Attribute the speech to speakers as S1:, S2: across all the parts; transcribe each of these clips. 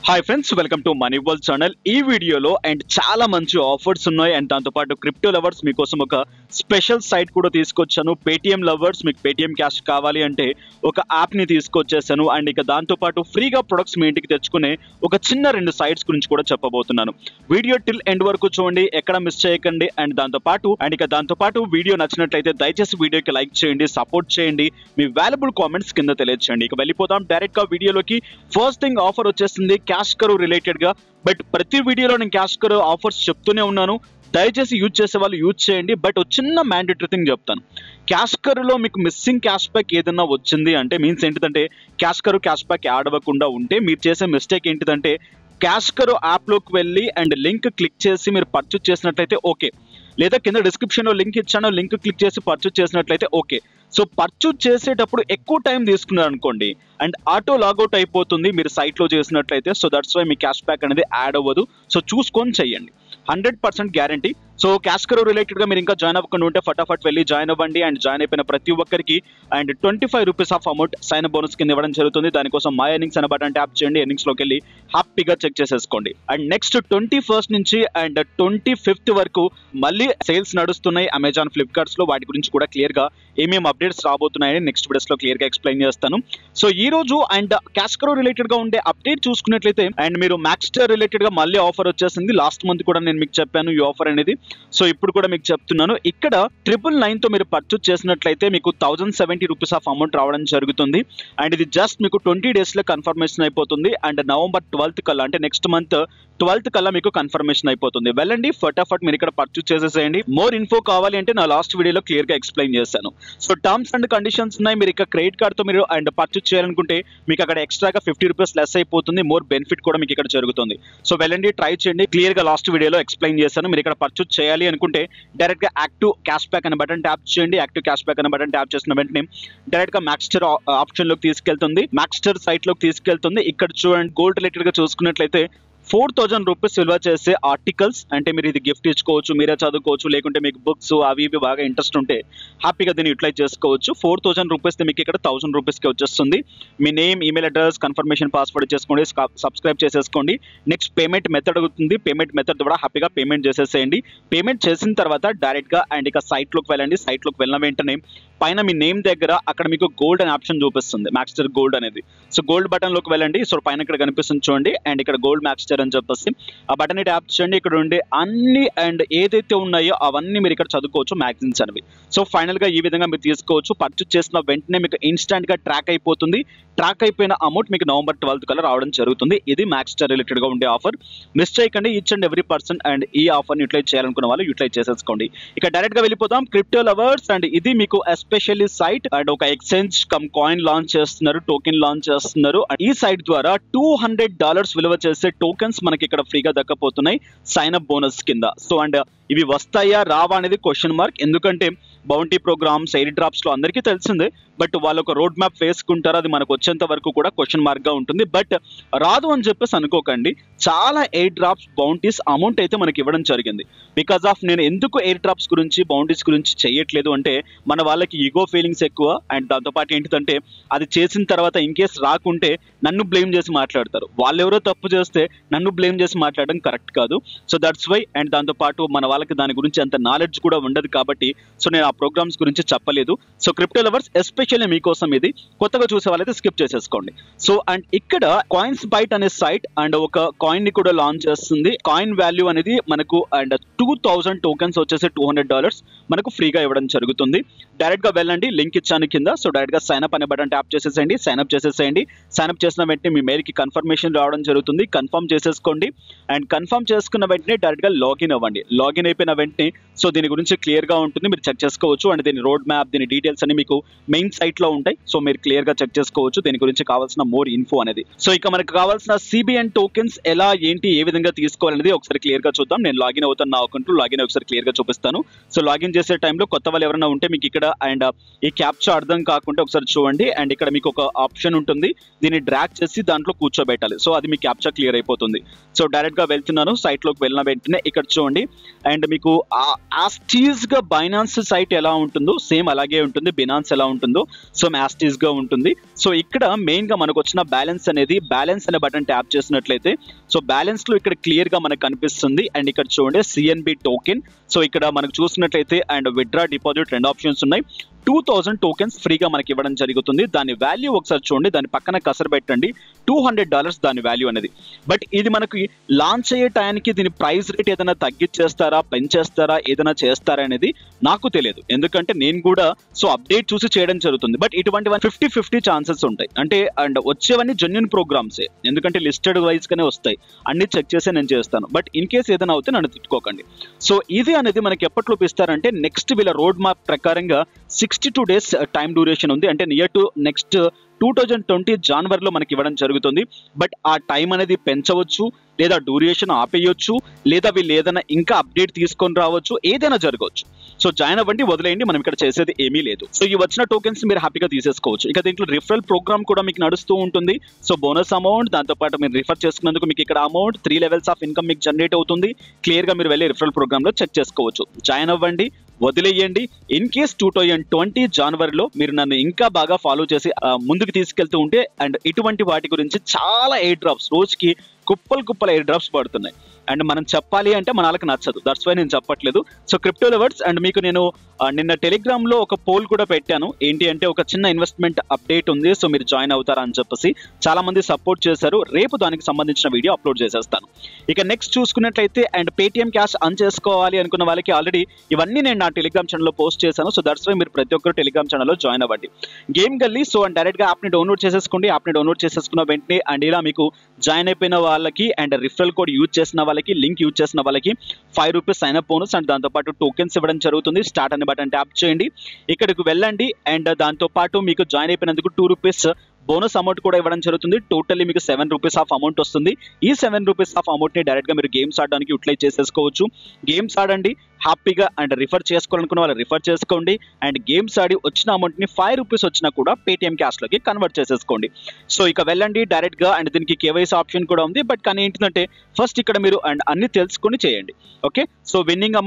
S1: Hi friends, welcome to money world channel. ఈ వీడియోలో చాలా మంచి ఆఫర్స్ ఉన్నాయి అండ్ దాంతోపాటు క్రిప్టో లవర్స్ మీకోసం ఒక స్పెషల్ సైట్ కూడా తీసుకొచ్చాను. పేటిఎం లవర్స్, మీకు పేటిఎం క్యాష్ కావాలి అంటే ఒక యాప్ని తీసుకొచ్చేసాను అండ్ ఇక దాంతోపాటు ఫ్రీగా ప్రొడక్ట్స్ మీ ఇంటికి తెచ్చుకునే ఒక చిన్న 2 సైట్స్ గురించి కూడా చెప్పబోతున్నాను. వీడియో టిల్ ఎండ్ వరకు చూడండి, ఎక్కడ మిస్ చేయకండి. అండ్ దాంతోపాటు వీడియో నచ్చినట్లయితే దయచేసి వీడియోకి లైక్ చేయండి, సపోర్ట్ చేయండి, మీ వాల్యుబుల్ కామెంట్స్ కింద తెలియజేయండి. ఇక వెళ్ళిపోదాం డైరెక్ట్ గా వీడియోలోకి. ఫస్ట్ థింగ్ ఆఫర్ వచ్చేసింది క్యాష్ కరో రిలేటెడ్ గా. బట్ ప్రతి వీడియోలో నేను క్యాష్ కరో ఆఫర్స్ చెప్తూనే ఉన్నాను, దయచేసి యూజ్ చేసే వాళ్ళు యూజ్ చేయండి. బట్ ఒక చిన్న మ్యాండేటరీ థింగ్ చెప్తాను. క్యాష్ కరోలో మీకు మిస్సింగ్ క్యాష్ బ్యాక్ ఏదైనా వచ్చింది అంటే మీన్స్ ఏంటిదంటే క్యాష్ కరో క్యాష్ బ్యాక్ యాడ్ అవ్వకుండా ఉంటే మీరు చేసే మిస్టేక్ ఏంటిదంటే క్యాష్ కరో యాప్లోకి వెళ్ళి అండ్ లింక్ క్లిక్ చేసి మీరు పర్చేస్ చేసినట్లయితే ఓకే, లేదా కింద డిస్క్రిప్షన్లో లింక్ ఇచ్చాను, లింక్ క్లిక్ చేసి పర్చేస్ చేసినట్లయితే ఓకే. సో పర్చేస్ చేసేటప్పుడు ఎక్కువ టైం తీసుకున్నారు అనుకోండి అండ్ ఆటో లాగౌట్ అయిపోతుంది మీరు సైట్లో చేసినట్లయితే. సో దట్స్ వై మీ క్యాష్ బ్యాక్ అనేది యాడ్ అవ్వదు. సో చూసుకొని చెయ్యండి, 100% గ్యారంటీ. సో క్యాష్ కరో రిలేటెడ్గా మీరు ఇంకా జాయిన్ అవ్వకుండా ఉంటే ఫటాఫట్ వెళ్ళి జాయిన్ అవ్వండి. అండ్ జాయిన్ అయిపోయిన ప్రతి ఒక్కరికి and 25 rupees of amount sign bonus కింద ఇవ్వడం జరుగుతుంది. దానికోసం మై ఎర్నింగ్స్ అనే బటన్ ట్యాప్ చేయండి, ఎర్నింగ్స్లోకి వెళ్ళి హ్యాపీగా చెక్ చేసేసుకోండి. అండ్ నెక్స్ట్ 21st నుంచి అండ్ 25th వరకు మళ్ళీ సేల్స్ నడుస్తున్నాయి అమెజాన్, ఫ్లిప్కార్ట్స్లో. వాటి గురించి కూడా క్లియర్గా ఏమేమి అప్డేట్స్ రాబోతున్నాయని నెక్స్ట్ వీడియోస్లో క్లియర్గా ఎక్స్ప్లెయిన్ చేస్తాను. సో ఈ రోజు అండ్ క్యాష్ కరో రిలేటెడ్గా ఉండే అప్డేట్ చూసుకున్నట్లయితే అండ్ మీరు మ్యాక్స్టర్ రిలేటెడ్గా మళ్ళీ ఆఫర్ వచ్చేసింది. లాస్ట్ మంత్ కూడా నేను మీకు చెప్పాను ఈ ఆఫర్ అనేది. సో ఇప్పుడు కూడా మీకు చెప్తున్నాను, ఇక్కడ 999 తో మీరు పర్చేస్ చేసినట్లయితే మీకు 1070 రూపీస్ ఆఫ్ అమౌంట్ రావడం జరుగుతుంది. అండ్ ఇది జస్ట్ మీకు 20 డేస్లో కన్ఫర్మేషన్ అయిపోతుంది. అండ్ నవంబర్ 12th కల్లా అంటే నెక్స్ట్ మంత్ 12th కల్లా మీకు కన్ఫర్మేషన్ అయిపోతుంది. వెళ్ళండి ఫటాఫట్ మీరు ఇక్కడ పర్చేస్ చేసేసేయండి. మోర్ ఇన్ఫో కావాలి అంటే నా లాస్ట్ వీడియోలో క్లియర్గా ఎక్స్ప్లెయిన్ చేశాను. సో టర్మ్స్ అండ్ కండిషన్స్ ఉన్నాయి. మీరు ఇక్కడ క్రెడిట్ కార్డ్తో మీరు అండ్ పర్చేస్ చేయాలనుకుంటే మీకు అక్కడ ఎక్స్ట్రాగా 50 రూపీస్ లెస్ అయిపోతుంది. మోర్ బెనిఫిట్ కూడా మీకు ఇక్కడ జరుగుతుంది. సో వెళ్ళండి ట్రై చేయండి, క్లియర్గా లాస్ట్ వీడియోలో ఎక్స్ప్లెయిన్ చేశాను. మీరు ఇక్కడ పర్చేస్ చేయాలి అనుకుంటే డైరెక్ట్గా యాక్టివ్ క్యాష్ బ్యాక్ అనే బటన్ ట్యాప్ చేయండి. యాక్టివ్ క్యాష్ బ్యాక్ అనే బటన్ ట్యాప్ చేసిన వెంటనే డైరెక్ట్గా మ్యాక్స్టర్ ఆప్షన్లోకి తీసుకెళ్తుంది, మ్యాక్స్టర్ సైట్లోకి తీసుకెళ్తుంది. ఇక్కడ చూడండి గోల్డ్ రిలేటెడ్గా చూసుకున్నట్లయితే 4000 రూపీస్ విలువ చేసే ఆర్టికల్స్ అంటే మీరు ఇది గిఫ్ట్ ఇచ్చుకోవచ్చు, మీరే చదువుకోవచ్చు, లేకుంటే మీకు బుక్స్ అవి ఇవి బాగా ఇంట్రెస్ట్ ఉంటే హ్యాపీగా దీన్ని యూటిలైజ్ చేసుకోవచ్చు. 4000 రూపీస్ మీకు ఇక్కడ 1000 రూపీస్కి వచ్చేస్తుంది. మీ name, email address, confirmation password చేసుకోండి, సబ్స్క్రైబ్ చేసేసుకోండి. నెక్స్ట్ పేమెంట్ మెథడ్ అడుగుతుంది, పేమెంట్ మెథడ్ ద్వారా హ్యాపీగా పేమెంట్ చేసేసేయండి. పేమెంట్ చేసిన తర్వాత డైరెక్ట్గా అండ్ ఇక సైట్లోకి వెళ్ళండి. సైట్లోకి వెళ్ళిన వెంటనే పైన మీ నేమ్ దగ్గర అక్కడ మీకు గోల్డ్ అనే ఆప్షన్ చూపిస్తుంది, మ్యాక్స్టర్ గోల్డ్ అనేది. సో గోల్డ్ బటన్లోకి వెళ్ళండి. సో పైన ఇక్కడ కనిపిస్తుంది చూడండి అండ్ ఇక్కడ గోల్డ్ మ్యాక్స్టర్ అని చెప్పేసి ఆ బటన్ ట్యాప్ చేయండి. ఇక్కడ ఉండే అన్ని అండ్ ఏదైతే ఉన్నాయో అవన్నీ మీరు ఇక్కడ చదువుకోవచ్చు, మ్యాగజైన్స్ అనేవి. సో ఫైనల్గా ఈ విధంగా మీరు తీసుకోవచ్చు. పర్చేస్ చేసిన వెంటనే మీకు ఇన్స్టెంట్గా ట్రాక్ అయిపోతుంది. ట్రాక్ అయిపోయిన అమౌంట్ మీకు నవంబర్ 12th కల్లా రావడం జరుగుతుంది. ఇది మ్యాక్స్టర్ రిలేటెడ్గా ఉండే ఆఫర్. మిస్ చేయకండి, each and every person and ఈ ఆఫర్ని యూటిలైజ్ చేయాలనుకున్న వాళ్ళు యూటిలైజ్ చేసేసుకోండి. ఇక డైరెక్ట్గా వెళ్ళిపోతాం క్రిప్టో లవర్స్. అండ్ ఇది మీకు ఎస్పెషల్లీ సైట్ అండ్ ఒక ఎక్స్చేంజ్ కమ్ కాయిన్ లాంచ్ చేస్తున్నారు, టోకెన్ లాంచ్ చేస్తున్నారు. ఈ సైట్ ద్వారా $200 విలువ చేసే టోకెన్స్ మనకి ఇక్కడ ఫ్రీగా దక్కపోతున్నాయి సైన్ అప్ బోనస్ కింద. సో అండ్ ఇవి వస్తాయా రావా అనేది క్వశ్చన్ మార్క్. ఎందుకంటే బౌంటీ ప్రోగ్రామ్స్, ఎయిర్ డ్రాప్స్లో అందరికీ తెలిసిందే. బట్ వాళ్ళు ఒక రోడ్ మ్యాప్ వేసుకుంటారు, అది మనకు వచ్చేంత వరకు కూడా క్వశ్చన్ మార్క్గా ఉంటుంది. బట్ రాదు అని చెప్పేసి అనుకోకండి, చాలా ఎయిర్ డ్రాప్స్, బౌంటీస్ అమౌంట్ అయితే మనకి ఇవ్వడం జరిగింది. బికాస్ ఆఫ్ నేను ఎందుకు ఎయిర్ డ్రాప్స్ గురించి, బౌంటీస్ గురించి చేయట్లేదు అంటే మన వాళ్ళకి ఈగో ఫీలింగ్స్ ఎక్కువ. అండ్ దాంతోపాటు ఏంటిదంటే అది చేసిన తర్వాత ఇన్ కేస్ రాకుంటే నన్ను బ్లేమ్ చేసి మాట్లాడతారు. వాళ్ళు ఎవరో తప్పు చేస్తే నన్ను బ్లేమ్ చేసి మాట్లాడడం కరెక్ట్ కాదు. So that's why. అండ్ దాంతోపాటు మన వాళ్ళకి దాని గురించి అంత నాలెడ్జ్ కూడా ఉండదు కాబట్టి సో నేను ఆ ప్రోగ్రామ్స్ గురించి చెప్పలేదు. సో క్రిప్టో లవర్స్ ఎస్పెషల్లీ మీకోసం ఇది. కొత్తగా చూసే వాళ్ళైతే స్కిప్ చేసేసుకోండి. సో అండ్ ఇక్కడ కాయిన్స్ బైట్ అనే సైట్ అండ్ ఒక కాయిన్ ని కూడా లాంచ్ చేస్తుంది. కాయిన్ వాల్యూ అనేది మనకు అండ్ 2000 టోకెన్స్ వచ్చేసి $200 మనకు ఫ్రీగా ఇవ్వడం జరుగుతుంది. డైరెక్ట్ గా వెళ్ళండి, లింక్ ఇచ్చాను కింద. సో డైరెక్ట్ గా సైన్ అప్ అనే బటన్ ట్యాప్ చేసేసేయండి, సైన్ అప్ చేసేసేయండి. సైన్ అప్ చేసిన వెంటనే మీ మెయిల్ కి కన్ఫర్మేషన్ రావడం జరుగుతుంది. కన్ఫర్మ్ చేసేసుకోండి. అండ్ కన్ఫర్మ్ చేసుకున్న వెంటనే డైరెక్ట్ గా లాగిన్ అవ్వండి. లాగిన్ అయిపోయిన వెంటనే సో దీని గురించి క్లియర్ గా ఉంటుంది, మీరు చెక్ చేసుకోవచ్చు. అండ్ దీని రోడ్ మ్యాప్, దీని డీటెయిల్స్ అన్ని మీకు మెయిన్ సైట్ లో ఉంటాయి. సో మీరు క్లియర్ గా చెక్ చేసుకోవచ్చు దీని గురించి కావాల్సిన మోర్ ఇన్ఫో అనేది. సో ఇక మనకు కావాల్సిన CBN టోకెన్స్ ఎలా, ఏంటి, ఏ విధంగా తీసుకోవాలనేది ఒకసారి క్లియర్ గా చూద్దాం. నేను లాగిన్ అవుతాను, నా అకౌంట్ లాగిన్ ఒకసారి క్లియర్ గా చూపిస్తాను. సో లాగిన్ చేసే టైంలో కొత్త వాళ్ళు ఎవరైనా ఉంటే మీకు ఇక్కడ అండ్ ఈ క్యాప్చా అర్థం కాకుండా ఒకసారి చూడండి. అండ్ ఇక్కడ మీకు ఒక ఆప్షన్ ఉంటుంది, దీన్ని డ్రాగ్ చేసి దాంట్లో కూర్చోబెట్టాలి. సో అది మీ క్యాప్చా క్లియర్ అయిపోతుంది. సో డైరెక్ట్ గా వెళ్తున్నాను, సైట్ లోకి వెళ్ళిన వెంటనే ఇక్కడ చూడండి అండ్ మీకు యాస్టీజ్ గా బైనాన్స్ సైట్ సైట్ ఎలా ఉంటుందో సేమ్ అలాగే ఉంటుంది, బినాన్స్ ఎలా ఉంటుందో సో యాస్టీస్ గా ఉంటుంది. సో ఇక్కడ మెయిన్ గా మనకు వచ్చిన బ్యాలెన్స్ అనే బటన్ ట్యాప్ చేసినట్లయితే సో బ్యాలెన్స్ లో ఇక్కడ క్లియర్ గా మనకు కనిపిస్తుంది. అండ్ ఇక్కడ చూడండి సిఎన్బి టోకెన్. సో ఇక్కడ మనకు చూసినట్లయితే అండ్ విత్డ్రా, డిపాజిట్ రెండు ఆప్షన్స్ ఉన్నాయి. 2000 టోకెన్స్ ఫ్రీగా మనకి ఇవ్వడం జరుగుతుంది. దాని వాల్యూ ఒకసారి చూడండి, దాని పక్కన కసరు పెట్టండి, $200 దాని వాల్యూ అనేది. బట్ ఇది మనకి లాంచ్ అయ్యే టైంకి దీని ప్రైస్ రేట్ ఏదైనా తగ్గించేస్తారా, పెంచేస్తారా, ఏదైనా చేస్తారా అనేది నాకు తెలియదు. ఎందుకంటే నేను కూడా సో అప్డేట్ చూసి చేయడం జరుగుతుంది. బట్ ఇటువంటి 50-50 ఛాన్సెస్ ఉంటాయి. అంటే అండ్ వచ్చేవన్నీ జెన్యూన్ ప్రోగ్రామ్సే, ఎందుకంటే లిస్టెడ్ వైజ్ గానే వస్తాయి, అన్ని చెక్ చేసే నేను చేస్తాను. బట్ ఇన్ కేస్ ఏదైనా అవుతే నన్ను తిట్టుకోకండి. సో ఇది అనేది మనకి ఎప్పటిలోపు ఇస్తారంటే నెక్స్ట్ వీళ్ళ రోడ్ మ్యాప్ ప్రకారంగా 62 days టైం డ్యూరేషన్ ఉంది. అంటే నియర్ టు నెక్స్ట్ 2020 జనవరిలో మనకి ఇవ్వడం జరుగుతుంది. బట్ ఆ టైం అనేది పెంచవచ్చు, లేదా డ్యూరేషన్ ఆపేయొచ్చు, లేదా వీళ్ళు ఏదైనా ఇంకా అప్డేట్ తీసుకొని రావచ్చు, ఏదైనా జరగవచ్చు. సో జాయిన్ అవ్వండి, వదిలేయండి, మనం ఇక్కడ చేసేది ఏమీ లేదు. సో ఈ వచ్చిన టోకెన్స్ మీరు హ్యాపీగా తీసేసుకోవచ్చు. ఇక దీంట్లో రిఫరల్ ప్రోగ్రామ్ కూడా మీకు నడుస్తూ ఉంటుంది. సో బోనస్ అమౌంట్, దాంతోపాటు మీరు రిఫర్ చేసుకున్నందుకు మీకు ఇక్కడ అమౌంట్ 3 levels ఆఫ్ ఇన్కమ్ మీకు జనరేట్ అవుతుంది. క్లియర్గా మీరు వెళ్ళి రిఫరల్ ప్రోగ్రామ్లో చెక్ చేసుకోవచ్చు. జాయిన్ అవ్వండి, వదిలేయండి. ఇన్ కేస్ 2020 జనవరిలో మీరు నన్ను ఇంకా బాగా ఫాలో చేసి ముందుకు తీసుకెళ్తూ ఉంటే అండ్ ఇటువంటి వాటి గురించి చాలా ఎయిర్ డ్రాప్స్, రోజుకి కుప్పలు ఎయిర్ డ్రాప్స్ పడుతున్నాయి. అండ్ మనం చెప్పాలి అంటే మన వాళ్ళకి నచ్చదు, దట్స్ వై నేను చెప్పట్లేదు. సో క్రిప్టో లవర్స్ అండ్ మీకు నేను నిన్న టెలిగ్రామ్ లో ఒక పోల్ కూడా పెట్టాను. ఏంటి అంటే ఒక చిన్న ఇన్వెస్ట్మెంట్ అప్డేట్ ఉంది, సో మీరు జాయిన్ అవుతారా అని చెప్పేసి చాలా మంది సపోర్ట్ చేశారు. రేపు దానికి సంబంధించిన వీడియో అప్లోడ్ చేసేస్తాను. ఇక నెక్స్ట్ చూసుకున్నట్లయితే అండ్ పేటిఎం క్యాష్ ఆన్ చేసుకోవాలి అనుకున్న వాళ్ళకి ఆల్రెడీ ఇవన్నీ నేను నా టెలిగ్రామ్ ఛానల్లో పోస్ట్ చేశాను. సో దట్స్ వై మీరు ప్రతి ఒక్కరు టెలిగ్రామ్ ఛానల్లో జాయిన్ అవ్వండి. గేమ్ గల్లీ, సో అండ్ డైరెక్ట్ గా యాప్ని డౌన్లోడ్ చేసేసుకోండి. యాప్ని డౌన్లోడ్ చేసేసుకున్న వెంటనే అండ్ ఇలా మీకు జాయిన్ అయిపోయిన వాళ్ళకి అండ్ రిఫరల్ కోడ్ యూజ్ చేసిన వాళ్ళకి, లింక్ యూజ్ చేసిన వాళ్ళకి ₹5 సైన్ అప్ బోనస్ అండ్ దాంతోపాటు టోకెన్స్ ఇవ్వడం జరుగుతుంది. స్టార్ట్ అనే బటన్ ట్యాప్ చేయండి, ఇక్కడికి వెళ్ళండి అండ్ దాంతోపాటు మీకు జాయిన్ అయిపోయినందుకు ₹2 బోనస్ అమౌంట్ కూడా ఇవ్వడం జరుగుతుంది. టోటల్లీ మీకు ₹7 ఆఫ్ అమౌంట్ వస్తుంది. ఈ ₹7 ఆఫ్ అమౌంట్ ని డైరెక్ట్ గా మీరు గేమ్స్ ఆడడానికి యూటిలైజ్ చేసేసుకోవచ్చు. గేమ్స్ ఆడండి హ్యాపీగా అండ్ రిఫర్ చేసుకోవాలనుకున్న వాళ్ళు రిఫర్ చేసుకోండి. అండ్ గేమ్స్ ఆడి వచ్చిన అమౌంట్ ని ₹5 వచ్చినా కూడా పేటిఎం క్యాష్ లోకి కన్వర్ట్ చేసేసుకోండి. సో ఇక వెళ్ళండి డైరెక్ట్ గా అండ్ దీనికి కేవైసీ ఆప్షన్ కూడా ఉంది. బట్ కానీ ఏంటంటే ఫస్ట్ ఇక్కడ మీరు అండ్ అన్ని తెలుసుకొని చేయండి. ఓకే, సో విన్నింగ్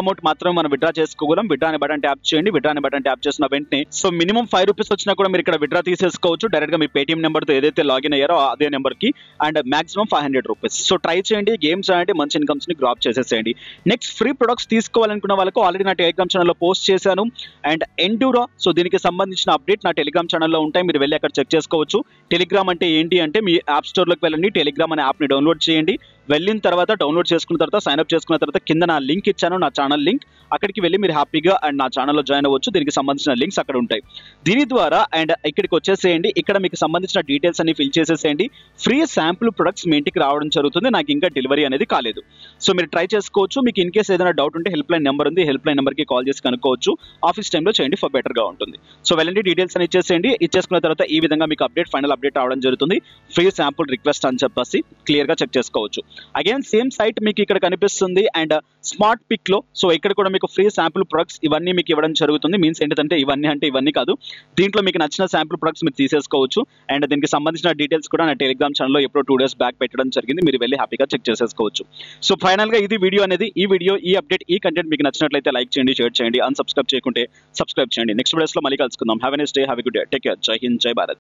S1: అమౌంట్ మాత్రం మనం విత్డ్రా చేసుకోగలం. విత్డ్రా అనే బటన్ ట్యాప్ చేయండి. విత్డ్రా అనే బటన్ ట్యాప్ చేసిన వెంటనే సో మినిమం ₹5 వచ్చినా కూడా మీరు ఇక్కడ విత్డ్రా తీసేసుకోవచ్చు. డైరెక్ట్ గా మీ పేటిఎం నెంబర్ తో ఏదైతే లాగిన్ అయ్యారో అదే నెంబర్ కి అండ్ మాక్సిమం ₹500. సో ట్రై చేయండి, గేమ్స్ ఆడండి, మంచి ఇన్కమ్స్ ని గ్రాప్ చేసేసేయండి. నెక్స్ట్ ఫ్రీ ప్రొడక్ట్స్ తీసుకోవాలనుకున్న వాళ్ళకు ఆల్రెడీ నా టెలిగ్రామ్ ఛానల్లో పోస్ట్ చేశాను. అండ్ ఎండ్యూరా, సో దీనికి సంబంధించిన అప్డేట్ నా టెలిగ్రామ్ ఛానల్లో ఉంటాయి, మీరు వెళ్ళి అక్కడ చెక్ చేసుకోవచ్చు. టెలిగ్రామ్ అంటే ఏంటి అంటే మీ యాప్ స్టోర్లోకి వెళ్ళండి, టెలిగ్రామ్ అనే యాప్ని డౌన్లోడ్ చేయండి. వెళ్ళిన తర్వాత డౌన్లోడ్ చేసుకున్న తర్వాత సైన్ అప్ చేసుకున్న తర్వాత కింద నా లింక్ ఇచ్చాను, నా ఛానల్ లింక్, అక్కడికి వెళ్ళి మీరు హ్యాపీగా అండ్ నా ఛానల్లో జాయిన్ అవ్వచ్చు. దీనికి సంబంధించిన లింక్స్ అక్కడ ఉంటాయి. దీని ద్వారా అండ్ ఇక్కడికి వచ్చేసేయండి. ఇక్కడ మీకు సంబంధించిన డీటెయిల్స్ అన్ని ఫిల్ చేసేసేయండి. ఫ్రీ శాంపుల్ ప్రొడక్ట్స్ మీ ఇంటికి రావడం జరుగుతుంది. నాకు ఇంకా డెలివరీ అనేది కాలేదు. సో మీరు ట్రై చేసుకోవచ్చు. మీకు ఇన్ కేస్ ఏదైనా డౌట్ ఉంటే హెల్ప్ లైన్ నెంబర్ ఉంది, హెల్ప్ లైన్ నెంబర్కి కాల్ చేసి కనుక్కోవచ్చు. ఆఫీస్ టైంలో చేయండి, ఫర్ బెటర్గా ఉంటుంది. సో వెళ్ళండి, డీటెయిల్స్ అని ఇచ్చేసేయండి. ఇచ్చేసుకున్న తర్వాత ఈ విధంగా మీకు ఫైనల్ అప్డేట్ రావడం జరుగుతుంది. ఫ్రీ శాంపుల్ రిక్వెస్ట్ అని చెప్పేసి క్లియర్గా చెక్ చేసుకోవచ్చు. అగైన్ సేమ్ సైట్ మీకు ఇక్కడ కనిపిస్తుంది అండ్ స్మార్ట్ పిక్ లో సో ఇక్కడ కూడా మీకు ఫ్రీ శాంపుల్ ప్రొడక్ట్స్ ఇవన్నీ మీకు ఇవ్వడం జరుగుతుంది. మీన్స్ ఏంటంటే ఇవన్నీ కాదు, దీంట్లో మీకు నచ్చిన శాంపుల్ ప్రొడక్ట్స్ మీరు తీసేసుకోవచ్చు. అండ్ దీనికి సంబంధించిన డీటెయిల్స్ కూడా నా టెలిగ్రామ్ ఛానల్లో ఎప్పుడో 2 days బ్యాక్ పెట్టడం జరిగింది, మీరు వెళ్ళి హ్యాపీగా చెక్ చేసేసుకోవచ్చు. సో ఫైనల్ గా ఇది వీడియో అనేది, ఈ అప్డేట్, ఈ కంటెంట్ మీకు నచ్చినట్లయితే లైక్ చేయండి, షేర్ చేయండి, అన్సబ్స్క్రైబ్ చేయకుంటే సబ్స్క్రైబ్ చేయండి. నెక్స్ట్ వీడియోస్ లో మళ్ళీ కలుసుకుందాం. Have a nice day, have a good day, take care, జై హింద్, జై భారత్.